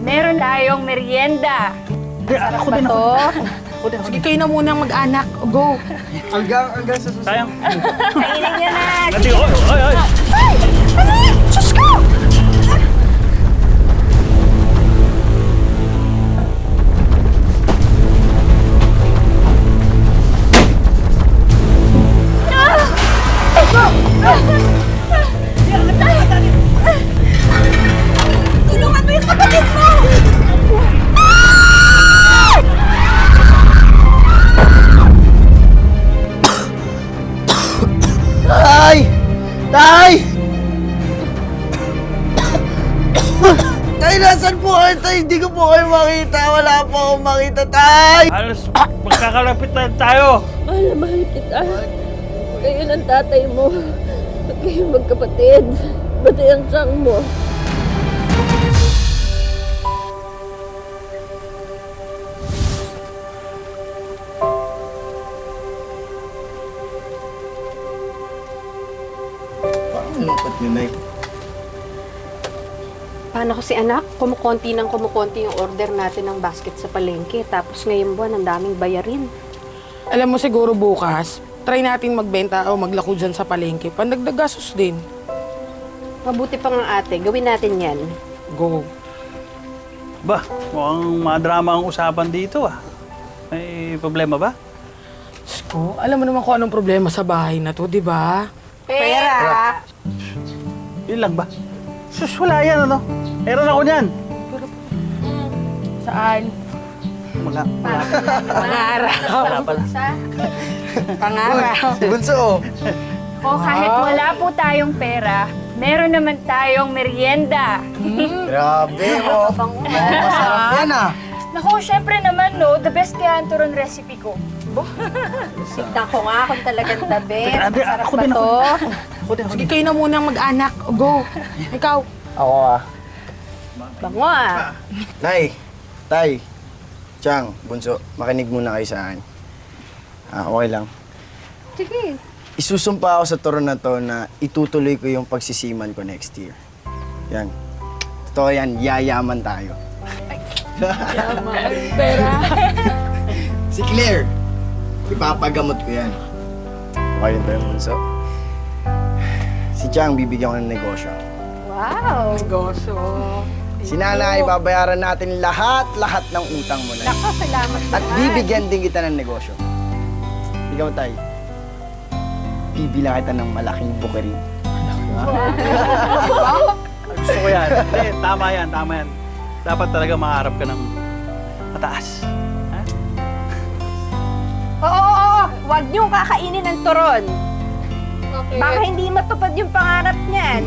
meron tayong merienda. Ako din ako. Sige, kayo na muna mag-anak. Go. Hanggang sa susunod. Sayang. Kainin niya na. Nati, oy, oy, oy. Ay! Ano yan? Diyos ko! Tulungan mo yung kapatid mo! Tay! Tay! Tay, nasan po kayo, Tay? Hindi ko po kayo makita. Wala po akong makita, Tay! Halos magkakalapit na tayo. Mahal na mahal kita. Kayo ng tatay mo. At kayo magkapatid. Pati ang tiyang mo. Parang lungkot nyo, Nay. Paano ko si anak? Kumukonti yung order natin ng basket sa palengke. Tapos ngayong buwan, ang daming bayarin. Alam mo siguro bukas, try natin magbenta o maglako dyan sa palengke. Pandagdag gastos din. Mabuti pa nga ate, gawin natin yan. Go. Ba, mukhang madrama ang usapan dito ah. May problema ba? Diyos ko, alam mo naman kung anong problema sa bahay na to, di ba? Pera! Yun lang ba? Sus, wala yan ano? Meron ako niyan. Saan? Wala. Pangaraw. Wala pala. Pangaraw. Bunso, O kahit wala po tayong pera, meron naman tayong merienda. grabe, oh. Masarap yan, ah. Naku, syempre naman, no, the best kaya ang turon recipe ko. Tignan ko nga kung talagang the best. Ate, Sarap ako ba din, to? Ako din, ako Sige, din. kayo na muna mag-anak. Go. Ikaw. Ako, ah. Bango ah. Nay, Tay, Chang, Bunso, makinig muna kayo sa akin. Okay lang. Sige. Isusumpa ako sa turon na to na itutuloy ko yung pagsisiman ko next year. Yan. Totoo yan, yayaman tayo. Pera. Si Claire, ipapagamot ko yan. Okay rin tayo, Bunso. Si Chang, bibigyan ko ng negosyo. Wow. Negosyo. Si Nanay, babayaran natin lahat ng utang mo na. Nako, salamat At naman. bibigyan din kita ng negosyo. Ikaw, Tay. Bibilang kita ng malaking bukeri. Gusto ko yan. Hindi, tama yan, tama yan. Dapat talaga makaharap ka ng mataas. Ha? Oo. Huwag niyong kakainin ng turon. Baka hindi matupad yung pangarap niyan.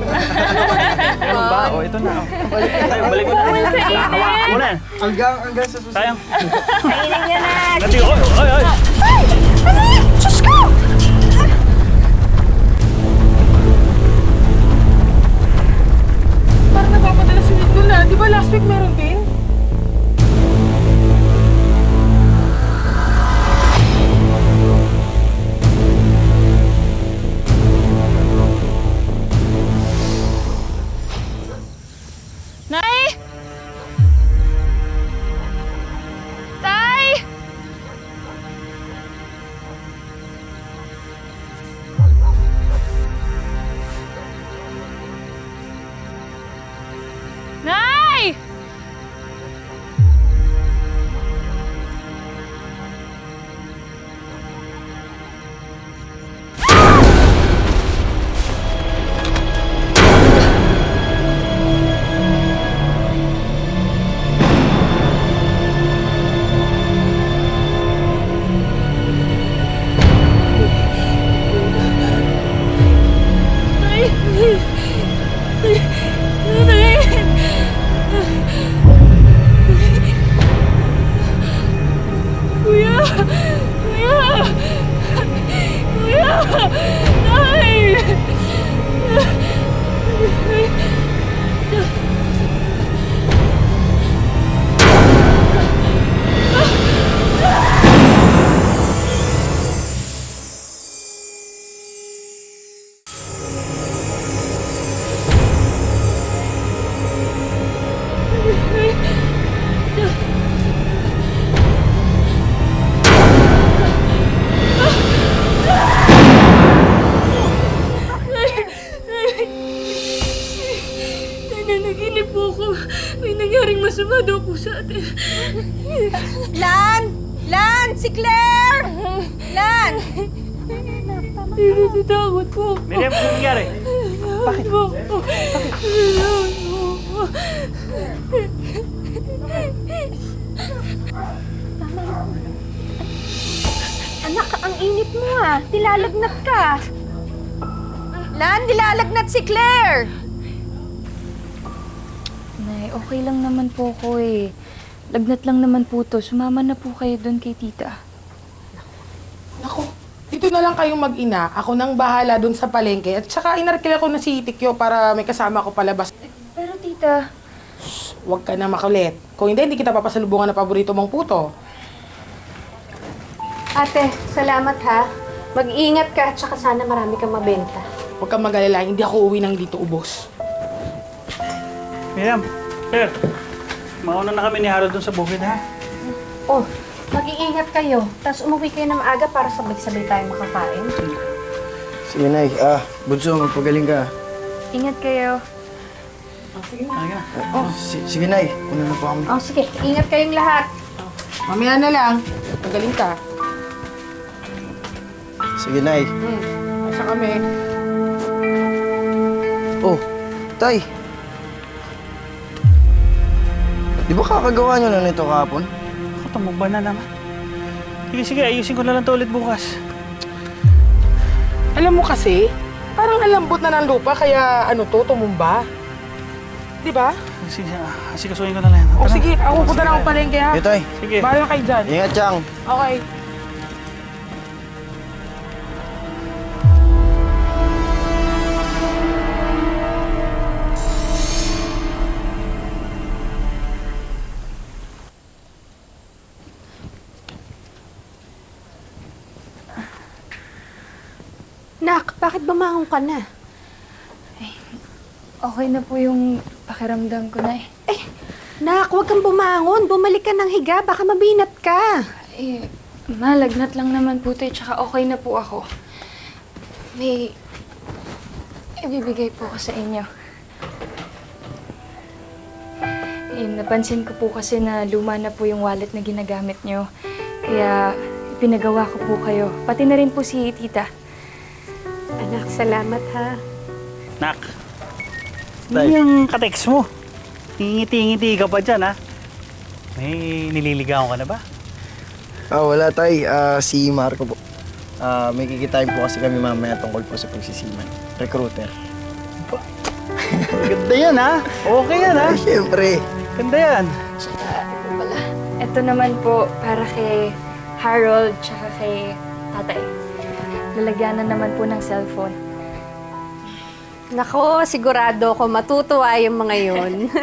Ano ba? O, ito na. Tayo, balik mo na. Hawakan mo na. Hanggang sa susunod. Sayang. Kainin niya na. Nati, oy, oy, oy. Ay! Ano yan? Diyos ko! Parang napapadala si Lito na. Di ba last week meron din? Nay! Tay! Naginip po ako. May nangyaring masama daw po sa atin. Lan! Lan! Si Claire! Lan! Natatakot po ako. Miriam, ano nangyari? Bakit po ako? Anak, ang init mo ah. Dilalagnat ka. Lan, dilalagnat si Claire! Nay, okay lang naman po ko eh. Lagnat lang naman po to. Sumama na po kayo doon kay tita. Naku, dito na lang kayong mag-ina. Ako nang bahala dun sa palengke. At saka inarkil ako na si Tikyo para may kasama ko palabas. Pero tita, Huwag ka na makulit. Kung hindi kita papasalubungan na paborito mong puto. Ate, salamat ha. Mag-iingat ka at saka sana marami kang mabenta. Huwag kang mag-alala, hindi ako uwi ng dito ubos. Miriam, Claire, mauna na kami ni Harold dun sa bukid, ha? Oh, mag-iingat kayo. Tapos umuwi kayo na maaga para sabay-sabay tayo makakain. Sige, Nay. Bunso, magpagaling ka. ingat kayo. Halika na. Sige, Nay. Una na po kami. Oh, sige. Ingat kayong lahat. Mamaya na lang. Magaling ka. Sige, Nay. Asa kami. Oh, Tay. Di ba kakagawa nyo na nito kahapon? Ako, tumugba na naman. Sige, ayusin ko na lang to ulit bukas. Alam mo kasi, parang alambot na ng lupa kaya tumumba. Di ba? Sige, asikasuhin ko na lang. O Tara. sige, ako punta na akong palengke ha. Sige, Tay. Sige. Bahala kayo dyan. Ingat, Chang. Okay. Nak, bakit bumangon ka na? Okay na po yung pakiramdam ko na eh. Nak, huwag kang bumangon. Bumalik ka ng higa. Baka mabinat ka. Eh, malagnat lang naman po tayo, tsaka okay na po ako. May ibibigay po ko sa inyo. Eh, napansin ko po kasi na luma na po yung wallet na ginagamit nyo. Kaya ipinagawa ko po kayo. Pati na rin po si tita. Anak, salamat ha. Nak, hindi yung kateks mo. Ngiti-ngiti ka pa dyan, ha? May nililigawan ka na ba? Wala, Tay. Si Marco po. May kikitain po kasi kami mamaya tungkol po sa pagsisiman. Recruiter. Ganda yan, ha? Okay yan, ha? Siyempre. Ganda yan. Ito naman po para kay Harold tsaka kay tatay. Lalagyan na naman po ng cellphone. Nako, sigurado ko matutuwa yung mga yun.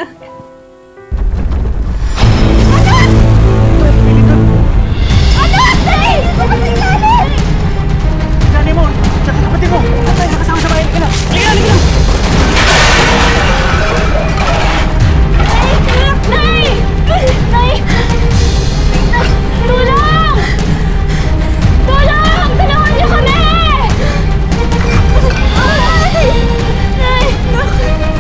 Gani mo! Tsaka kapatid mo! Tatay, nakasama sa bahay. Halika na! Halika na! Nay! Nay! Tulong! Tulong! Tulungan niyo kami! Ay! Nay! Tulong! Nay!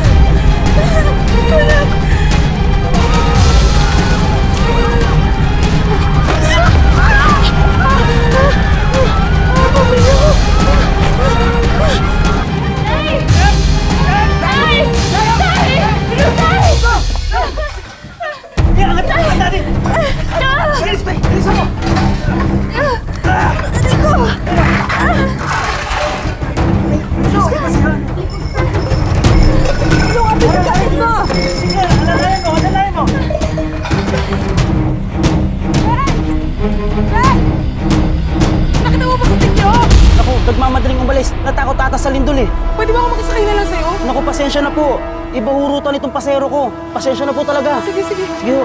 Nay! Nay! Nay! Angat natin! Bilis, Tay! Bilis mo! Sige, alalayan mo! Alalayan mo! Nakita mo ba sa Tikyo? Ako, nagmamadaling umalis. Natakot ata sa lindol eh. Pwede ba ako makisakay na lang sa'yo? Naku, pasensya na po. Iba hurutan itong pasero ko. Pasensya na po talaga. Sige, sige. Sige ho.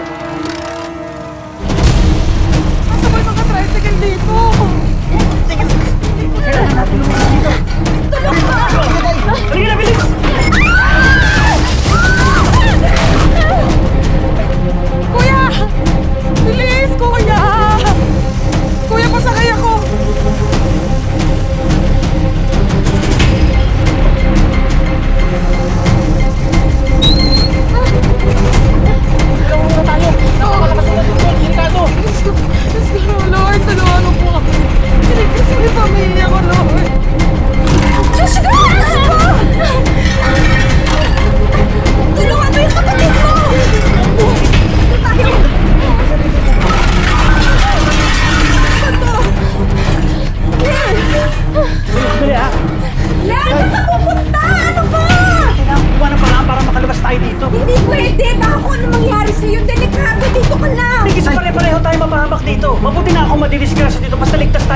Masabay mga tricycle dito. Halika na, bilis! Kuya! Bilis, kuya! Kuya, pasakay ako!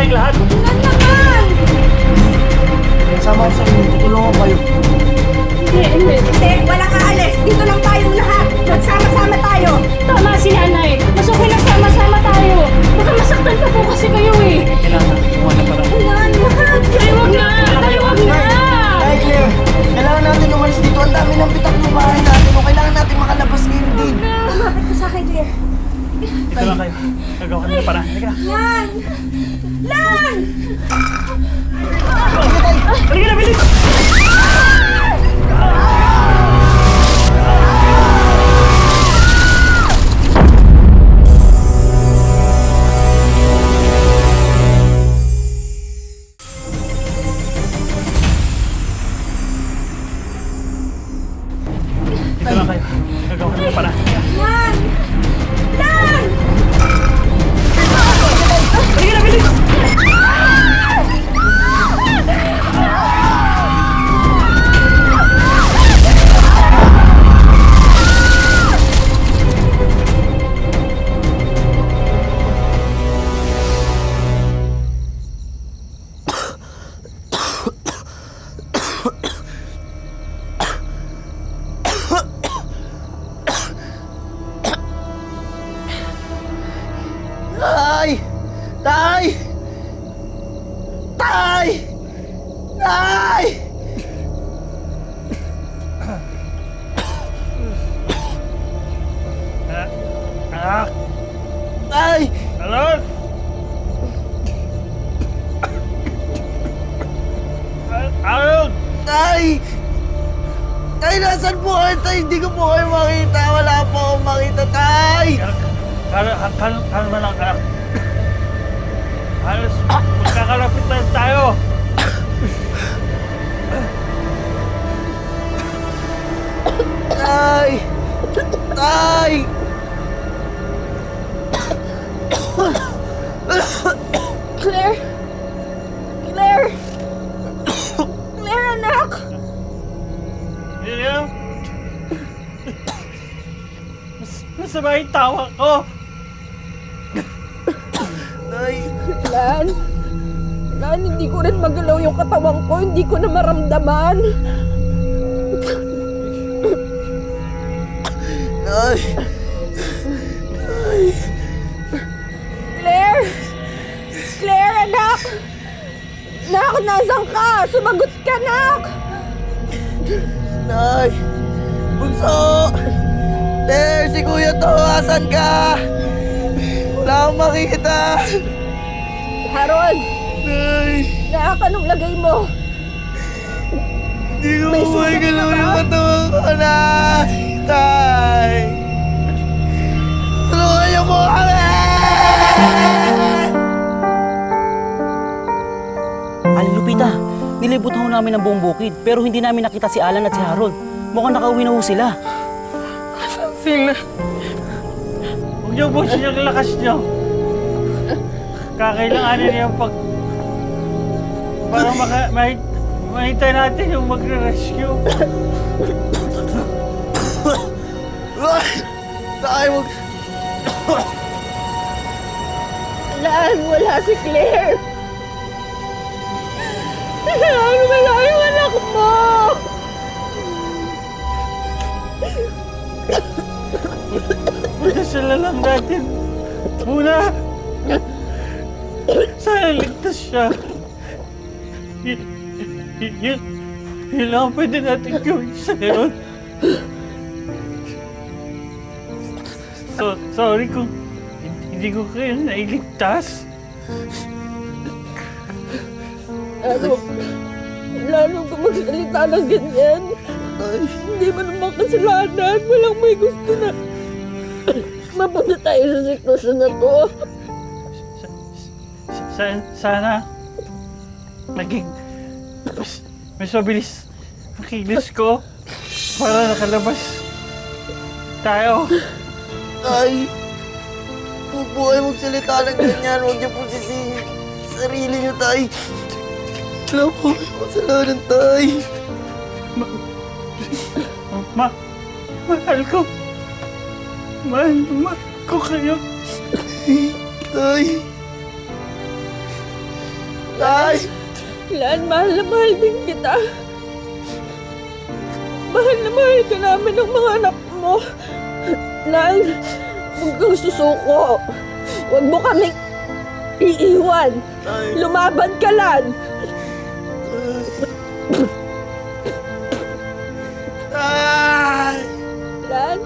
tayong lahat. Lan naman! Sama ko sa inyo, tutulungan ko kayo. Hindi, walang aalis. Dito lang tayong lahat. Magsama-sama tayo. Tama si nanay. Mas okay lang sama-sama tayo. Baka masaktan pa po kasi kayo eh. Kailangan iwan na para. Lan, mahal. Ay, wag na! Ay, wag na! Ay, Claire, kailangan natin umalis dito. Ang dami ng pitak ng bahay natin. O kailangan natin makalabas ngayon din. Lumapit ka sa akin, Claire. Dito lang kayo. Gagawa kami ng paraan. Halika na. Lan! Lan! Halika na, bilis! Dito lang kayo. Gagawa kami ng paraan. Lan! Lan! Halika na, bilis! Tay! Tay! Tay! Tay! Anak! Tay! Anak! Anak! Tay! Tay, nasan po kayo, Tay? Hindi ko po kayo makita. Wala po akong makita, Tay! Kalma lang, anak. Halos, magkakalapit na tayo. Tay! Tay! Claire! Claire! Claire, anak! Miriam! Masama yung tawa ko. Tay! Lan, hindi ko rin magalaw yung katawan ko. Hindi ko na maramdaman. Tay! Claire! Claire, anak! Nak, nasan ka? Sumagot ka, nak! Tay! Bunso! Ter, si Kuya to, asan ka? Wala akong makita! Harold, Tay! nak, anong lagay mo? Hindi ko po may galaw yung katawan ko, Nay! Tay! Tulungan niyo po kami! Aling Lupita, nilibot ho namin ang buong bukid pero hindi namin nakita si Alan at si Harold. Mukhang nakauwi na ho sila. Sila. Huwag niyo busin yung lakas niyo. Kakailanganin niyo para mahintay natin yung magre-rescue. Tay, wag... Lan, wala si Claire! Lan, wala yung anak mo! Pagdasala lang natin. Muna! Sana ligtas siya. Yun lang ang pwede natin gawin sa ngayon. Sorry kung hindi ko kayo nailigtas. Lalo ka magsalita ng ganyan. Hindi mo naman kasalanan. Walang may gusto na mapunta tayo sa sitwasyon na to. Sana naging mas mabilis ang kilos ko para nakalabas tayo. Tay! Huwag po kayo magsalita ng ganyan. Huwag niyo po sisihin sarili niyo, Tay. Wala po kayo kasalanan, Tay. Mahal ko. Mahal ko kayo. Tay! Tay! Lan, mahal na mahal din kita. Mahal na mahal ka namin ng mga anak mo. Lan, huwag kang susuko. Huwag mo kaming iiwan. Lumaban ka, Lan. Tay! Lan,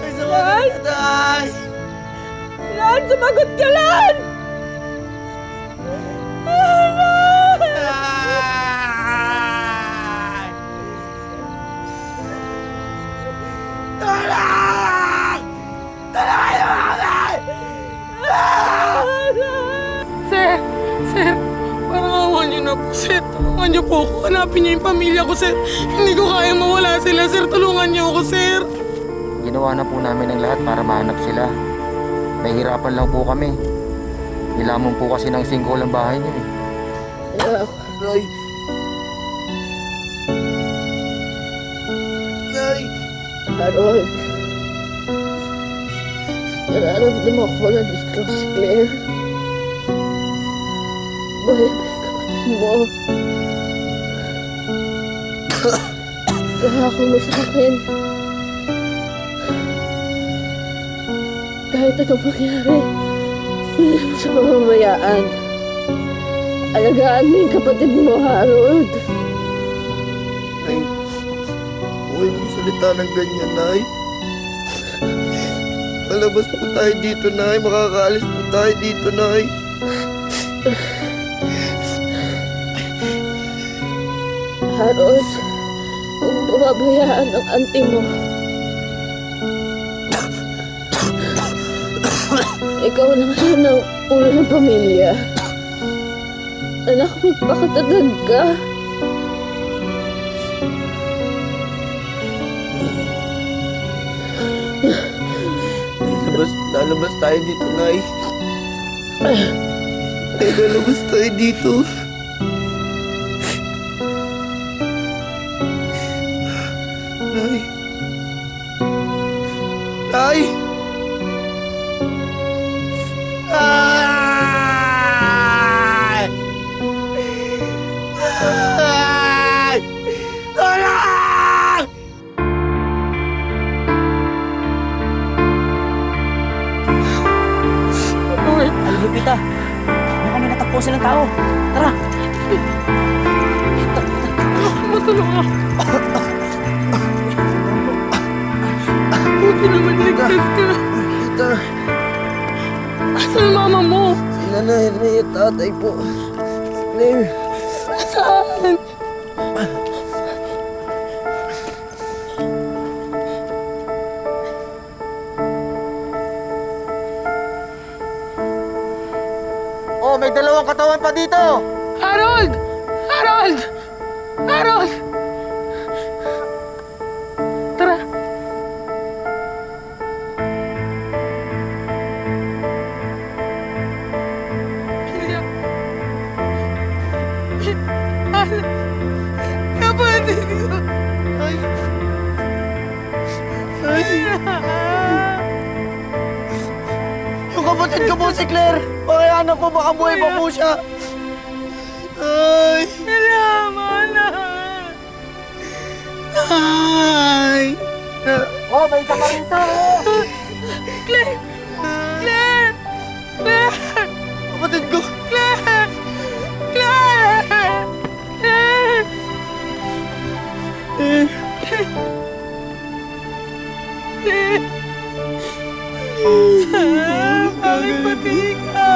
Ay, sumagot ka, Tay! Lan, sumagot ka, Lan! Sir! Sir! Parang awa niyo na po, sir. Tulungan niyo po ako. Hanapin niyo yung pamilya ko, sir. Hindi ko kaya mawala sila, sir. Tulungan niyo ako, sir. Ginawa na po namin ang lahat para mahanap sila. Nahihirapan lang po kami. Nilamon po kasi ng sinkhole ang bahay niyo eh. Tay! Tay! Harold, nararamdaman ko na distress si Claire. Buhay ba yung kapatid mo? Kahako mo sa akin. Kahit anong mangyari, hindi mo siya mamamayaan. Alagaan mo yung kapatid mo, Harold. Nay, huwag mo salita ng ganyan, Nay. Palabas po tayo dito, Nay. Makakaalis po tayo dito, Nay. Harold, huwag mo babayaan ang auntie mo. Ikaw na ngayon ang ulo ng pamilya. Anak, magpakatatag ka. Lalabas tayo dito, Nay. Nay, lalabas tayo dito. Nay. Nay! Ay! Ay! Tulong! Ay, Lupita. Mukhang may natagpo silang tao. Tara. Matulong ako. Buti naman ligtas ka. Tita, Asan yung mama mo? si Nanay at tatay po. Claire, Saan? oh, may dalawang katawan pa dito. Harold! Harold! Harold! Tara. Kapatid ko. Ay. Ay. Yung kapatid ko po si Claire. Pakihanap po, baka buhay pa po siya. Ay. Salamat na. Ay. Oh, may isa pa rito. Claire! Claire! Claire! Kapatid ko. Claire! Claire! Claire! Bakit pati ka?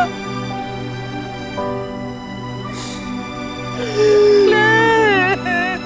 Claire!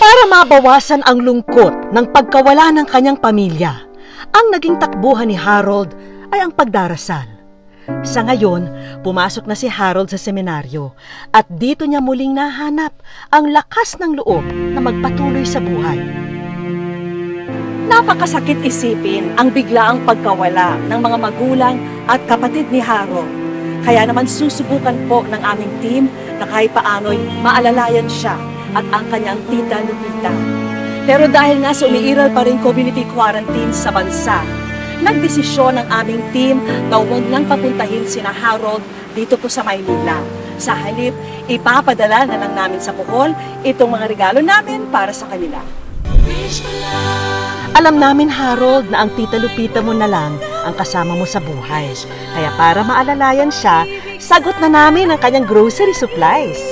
Para mabawasan ang lungkot ng pagkawala ng kanyang pamilya, ang naging takbuhan ni Harold ay ang pagdarasal. Sa ngayon, pumasok na si Harold sa seminaryo at dito niya muling nahanap ang lakas ng loob na magpatuloy sa buhay. Napakasakit isipin ang biglaang pagkawala ng mga magulang at kapatid ni Harold. Kaya naman susubukan po ng aming team na kahit paano'y maalalayan siya at ang kanyang tita Lupita. Pero dahil nga sa umiiral pa rin community quarantine sa bansa, nagdesisyon ng aming team na huwag nang papuntahin sina Harold dito po sa Maynila. Sa halip, ipapadala na lang namin sa Bohol itong mga regalo namin para sa kanila. Alam namin, Harold, na ang tita Lupita mo na lang ang kasama mo sa buhay. Kaya para maalalayan siya, sagot na namin ang kanyang grocery supplies.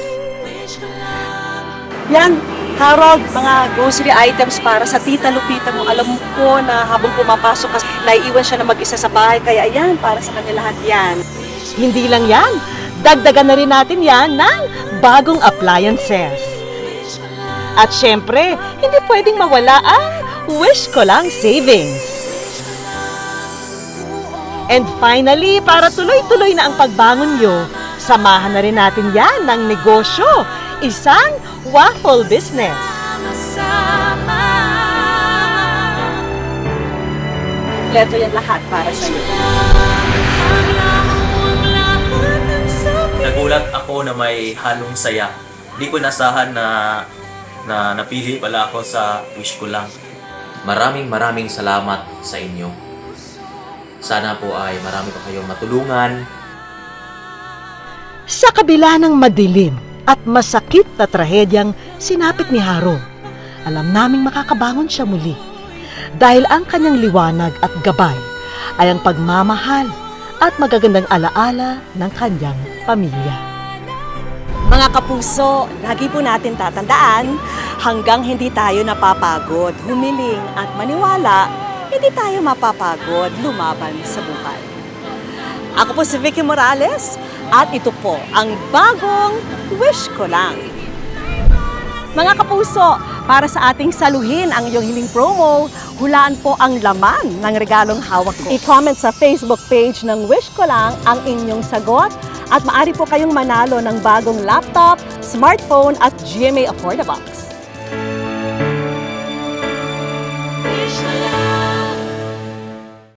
Yan, Harold, mga grocery items para sa tita Lupita mo. Alam ko na habang pumapasok kasi naiiwan siya na mag-isa sa bahay. Kaya yan, para sa kanila lahat yan. Hindi lang yan, dagdagan na rin natin yan ng bagong appliances. At syempre, hindi pwedeng mawala ang Wish Ko Lang Savings. And finally, para tuloy-tuloy na ang pagbangon nyo, samahan na rin natin yan ng negosyo, isang waffle business. Kompleto yan lahat para sa iyo. Nagulat ako na may halong saya. Hindi ko nasahan na napili pala ako sa Wish Ko Lang. Maraming salamat sa inyo. Sana po ay marami pa kayong matulungan. Sa kabila ng madilim at masakit na trahedyang sinapit ni Harold, alam naming makakabangon siya muli. Dahil ang kanyang liwanag at gabay ay ang pagmamahal at magagandang alaala ng kanyang pamilya. Mga kapuso, lagi po natin tatandaan, hanggang hindi tayo napapagod, humiling at maniwala, hindi tayo mapapagod lumaban sa buhay. Ako po si Vicky Morales at ito po ang bagong Wish Ko Lang. Mga kapuso, para sa ating saluhin ang iyong hiling promo, hulaan po ang laman ng regalong hawak ko. I-comment sa Facebook page ng Wish Ko Lang ang inyong sagot at maaari po kayong manalo ng bagong laptop, smartphone at GMA Affordabox.